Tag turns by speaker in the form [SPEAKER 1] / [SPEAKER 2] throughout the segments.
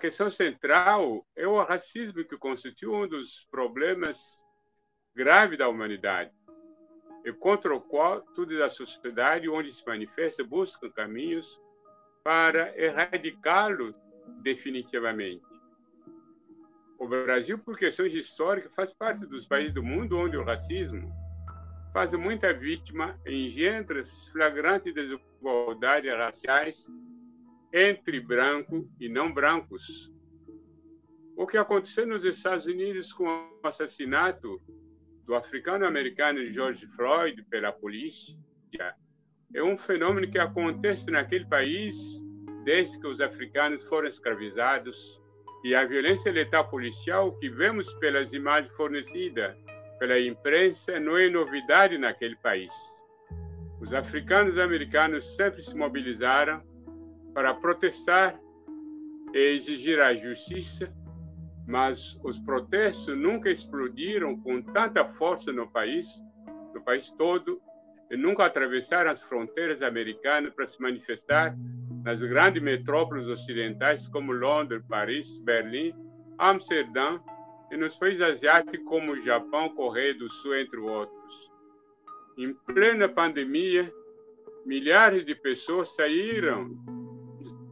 [SPEAKER 1] questão central é o racismo, que constitui um dos problemas graves da humanidade, e contra o qual toda a sociedade onde se manifesta busca caminhos para erradicá-lo definitivamente. O Brasil, por questões históricas, faz parte dos países do mundo onde o racismo faz muita vítima, engendra flagrantes desigualdades raciais entre branco e não brancos. O que aconteceu nos Estados Unidos com o assassinato do africano-americano George Floyd pela polícia é um fenômeno que acontece naquele país desde que os africanos foram escravizados, e a violência letal policial que vemos pelas imagens fornecidas pela imprensa não é novidade naquele país. Os africanos americanos sempre se mobilizaram para protestar e exigir a justiça, mas os protestos nunca explodiram com tanta força no país todo, e nunca atravessaram as fronteiras americanas para se manifestar nas grandes metrópoles ocidentais como Londres, Paris, Berlim, Amsterdã, e nos países asiáticos como o Japão, Coreia do Sul, entre outros. Em plena pandemia, milhares de pessoas saíram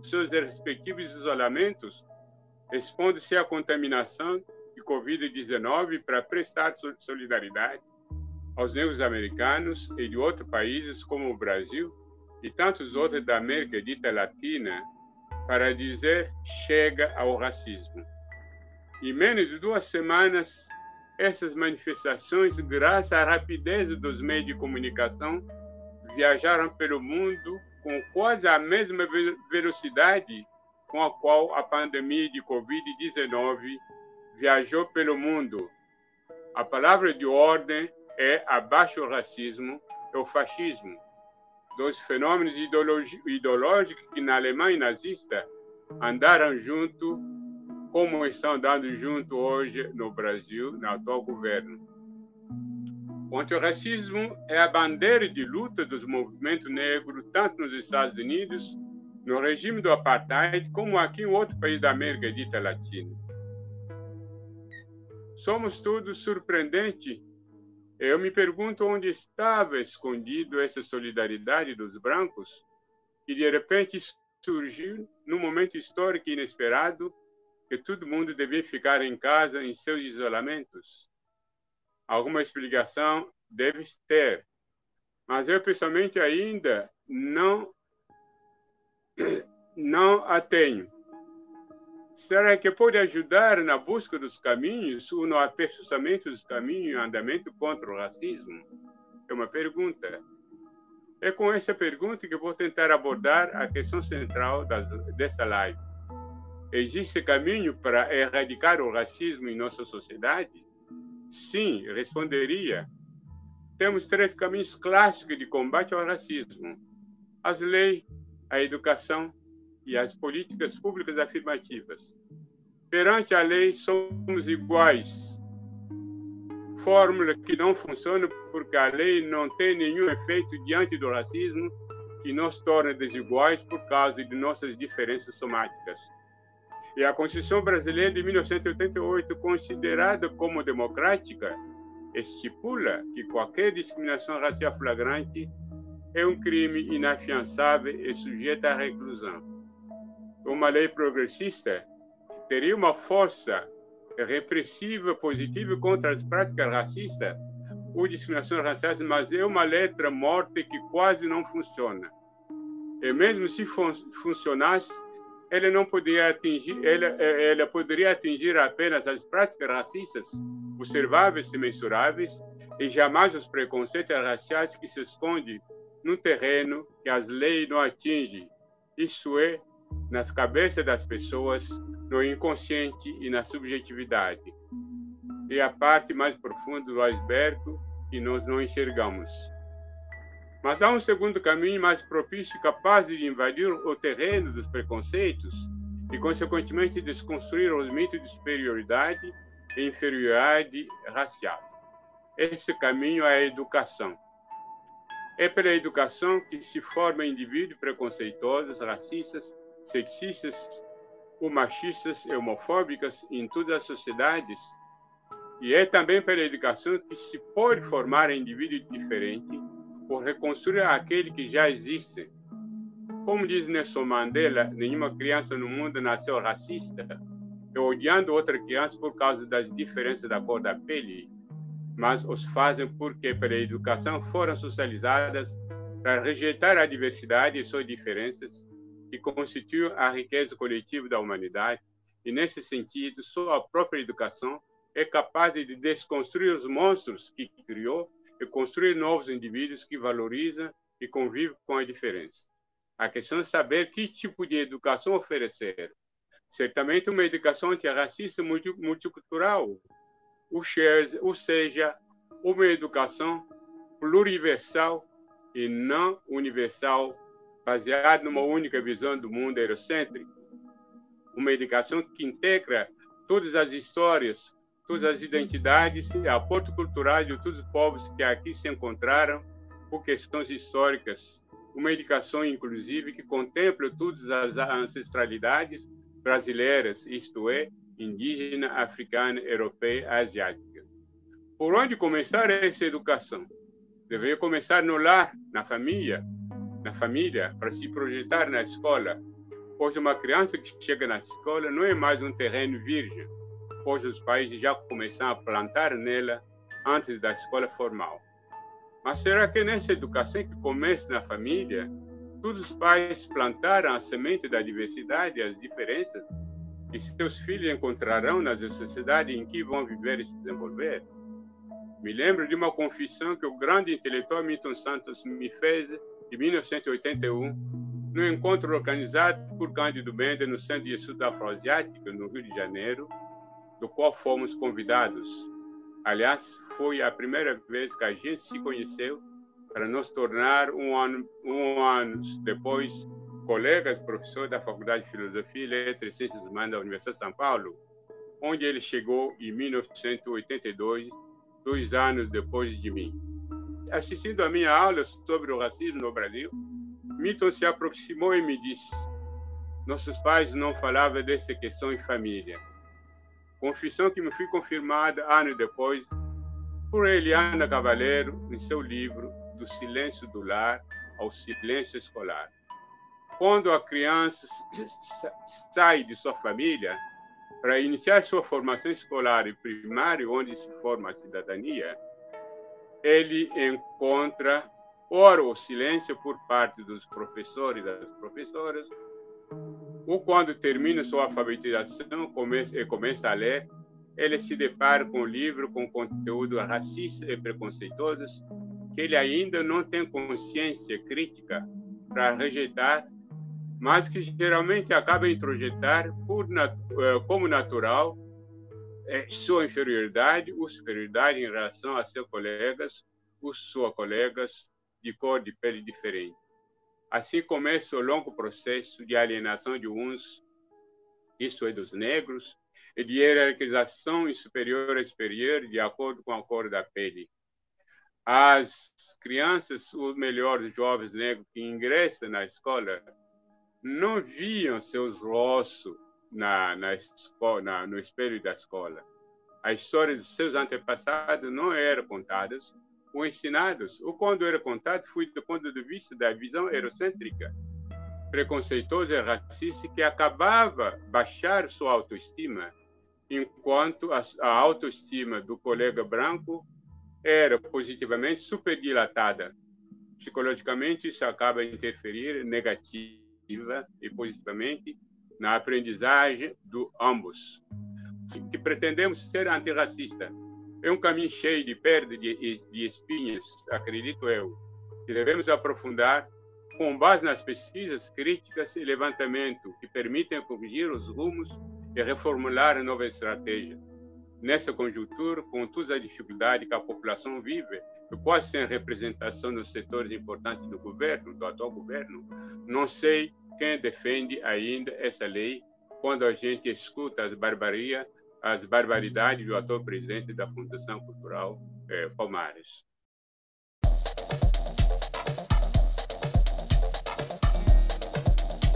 [SPEAKER 1] de seus respectivos isolamentos, expondo-se à contaminação de Covid-19 para prestar solidariedade aos negros americanos e de outros países como o Brasil e tantos outros da América dita latina, para dizer chega ao racismo. Em menos de 2 semanas, essas manifestações, graças à rapidez dos meios de comunicação, viajaram pelo mundo com quase a mesma velocidade com a qual a pandemia de Covid-19 viajou pelo mundo. A palavra de ordem é abaixo o racismo e o fascismo, dois fenômenos ideológicos que na Alemanha nazista andaram junto, como estão andando junto hoje no Brasil, no atual governo. O antirracismo é a bandeira de luta dos movimentos negros, tanto nos Estados Unidos, no regime do apartheid, como aqui em outro país da América dita latina. Somos todos surpreendentes. Eu me pergunto onde estava escondido essa solidariedade dos brancos, que de repente surgiu num momento histórico inesperado, que todo mundo devia ficar em casa em seus isolamentos. Alguma explicação deve ter, mas eu pessoalmente ainda não a tenho. Será que pode ajudar na busca dos caminhos ou no aperfeiçoamento dos caminhos e andamento contra o racismo? É uma pergunta. É com essa pergunta que vou tentar abordar a questão central desta live. Existe caminho para erradicar o racismo em nossa sociedade? Sim, responderia. Temos 3 caminhos clássicos de combate ao racismo: as leis, a educação e as políticas públicas afirmativas. Perante a lei, somos iguais. Fórmula que não funciona porque a lei não tem nenhum efeito diante do racismo, que nos torna desiguais por causa de nossas diferenças somáticas. E a Constituição Brasileira de 1988, considerada como democrática, estipula que qualquer discriminação racial flagrante é um crime inafiançável e sujeito à reclusão. Uma lei progressista teria uma força repressiva positiva contra as práticas racistas ou discriminações raciais, mas é uma letra morta que quase não funciona. E mesmo se funcionasse, ela não poderia atingir, ela poderia atingir apenas as práticas racistas observáveis e mensuráveis, e jamais os preconceitos raciais que se escondem no terreno que as leis não atingem, isto é, nas cabeças das pessoas, no inconsciente e na subjetividade. É a parte mais profunda do iceberg que nós não enxergamos. Mas há um segundo caminho mais propício, capaz de invadir o terreno dos preconceitos e, consequentemente, desconstruir os mitos de superioridade e inferioridade racial. Esse caminho é a educação. É pela educação que se formam indivíduos preconceituosos, racistas, sexistas ou machistas e homofóbicas em todas as sociedades. E é também pela educação que se pode formar indivíduos diferentes ou reconstruir aquele que já existe. Como diz Nelson Mandela, nenhuma criança no mundo nasceu racista e odiando outra criança por causa das diferenças da cor da pele, mas os fazem porque, pela educação, foram socializadas para rejeitar a diversidade e suas diferenças, que constituem a riqueza coletiva da humanidade, e, nesse sentido, só a própria educação é capaz de desconstruir os monstros que criou e construir novos indivíduos que valorizam e convivem com a diferença. A questão é saber que tipo de educação oferecer. Certamente uma educação antirracista e multicultural, ou seja, uma educação pluriversal e não universal, baseada numa única visão do mundo eurocêntrico. Uma educação que integra todas as histórias, todas as identidades e aporte cultural de todos os povos que aqui se encontraram por questões históricas. Uma educação inclusive que contempla todas as ancestralidades brasileiras, isto é, indígena, africana, europeia, asiática. Por onde começar essa educação? Deveria começar no lar, na família, para se projetar na escola, pois uma criança que chega na escola não é mais um terreno virgem, pois os pais já começam a plantar nela antes da escola formal. Mas será que nessa educação que começa na família, todos os pais plantaram a semente da diversidade e as diferenças que seus filhos encontrarão na sociedade em que vão viver e se desenvolver? Me lembro de uma confissão que o grande intelectual Milton Santos me fez em 1981, no encontro organizado por Cândido Mendes no Centro de Estudos Afroasiáticos, no Rio de Janeiro, do qual fomos convidados. Aliás, foi a primeira vez que a gente se conheceu para nos tornar, um ano depois, colegas professores da Faculdade de Filosofia, Letras e Ciências Humanas da Universidade de São Paulo, onde ele chegou em 1982, 2 anos depois de mim. Assistindo a minha aula sobre o racismo no Brasil, Milton se aproximou e me disse: nossos pais não falavam dessa questão em família. Confissão que me foi confirmada anos depois por Eliana Cavaleiro em seu livro Do Silêncio do Lar ao Silêncio Escolar. Quando a criança sai de sua família para iniciar sua formação escolar e primária, onde se forma a cidadania, ele encontra, ora, o silêncio por parte dos professores e das professoras, ou quando termina sua alfabetização e começa a ler, ele se depara com um livro com conteúdo racista e preconceituosos que ele ainda não tem consciência crítica para rejeitar, mas que geralmente acaba introjetar como natural sua inferioridade ou superioridade em relação a seus colegas ou suas colegas de cor de pele diferente. Assim começa o longo processo de alienação de uns, isto é, dos negros, e de hierarquização em superior a superior de acordo com a cor da pele. As crianças, ou melhor, os jovens negros que ingressam na escola, não viam seus rostos no espelho da escola. A história dos seus antepassados não era contadas ou ensinados, ou quando era contado, foi do ponto de vista da visão eurocêntrica, preconceituosa e racista, que acabava baixar sua autoestima, enquanto a autoestima do colega branco era positivamente superdilatada. Psicologicamente, isso acaba a interferir negativa e positivamente na aprendizagem de ambos. Que pretendemos ser antirracista. É um caminho cheio de perda de espinhas, acredito eu, que devemos aprofundar com base nas pesquisas críticas e levantamento que permitem corrigir os rumos e reformular a nova estratégia. Nessa conjuntura, com todas as dificuldades que a população vive, e quase sem representação nos setores importantes do governo, do atual governo, não sei quem defende ainda essa lei quando a gente escuta as barbaridades do atual presidente da Fundação Cultural Palmares.